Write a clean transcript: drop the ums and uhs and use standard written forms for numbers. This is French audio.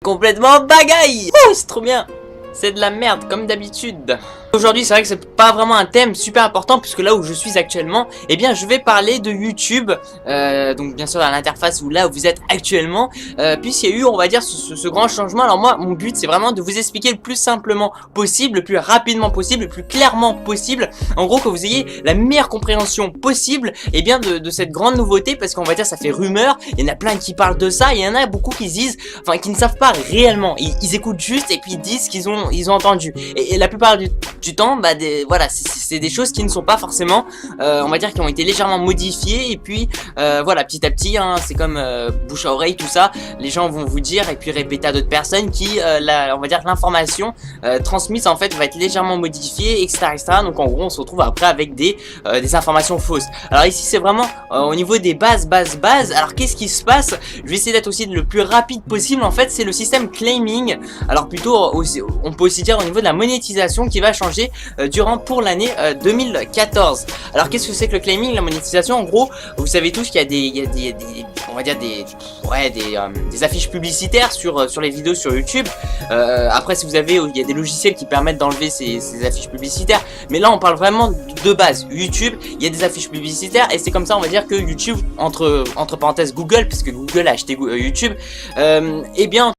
complètement bagaille. Oh, c'est trop bien. C'est de la merde comme d'habitude. Aujourd'hui c'est vrai que c'est pas vraiment un thème super important puisque là où je suis actuellement, eh bien je vais parler de YouTube, donc bien sûr à l'interface où là où vous êtes actuellement, puisqu'il y a eu on va dire ce grand changement. Alors moi mon but c'est vraiment de vous expliquer le plus simplement possible, le plus rapidement possible, le plus clairement possible, en gros que vous ayez la meilleure compréhension possible et bien de cette grande nouveauté, parce qu'on va dire ça fait rumeur, il y en a plein qui parlent de ça, et il y en a beaucoup qui se disent, enfin qui ne savent pas réellement, ils écoutent juste et puis ils disent qu'ils ont entendu, et la plupart du temps, bah voilà, c'est des choses qui ne sont pas forcément, on va dire, qui ont été légèrement modifiées, et puis voilà, petit à petit, hein, c'est comme bouche à oreille, tout ça, les gens vont vous dire, et puis répéter à d'autres personnes qui, on va dire, l'information transmise en fait va être légèrement modifiée, etc., etc. Donc en gros, on se retrouve après avec des informations fausses. Alors ici, c'est vraiment au niveau des bases. Alors qu'est-ce qui se passe? Je vais essayer d'être aussi le plus rapide possible. En fait, c'est le système claiming. Alors plutôt, on peut aussi dire au niveau de la monétisation qui va changer pour l'année 2014. Alors qu'est-ce que c'est que le claiming, la monétisation? En gros, vous savez tous qu'il y a des on va dire des affiches publicitaires sur les vidéos sur YouTube. Après, si vous avez, il y a des logiciels qui permettent d'enlever ces affiches publicitaires, mais là on parle vraiment de base. YouTube, il y a des affiches publicitaires, et c'est comme ça on va dire que YouTube, entre parenthèses Google, puisque Google a acheté YouTube, eh bien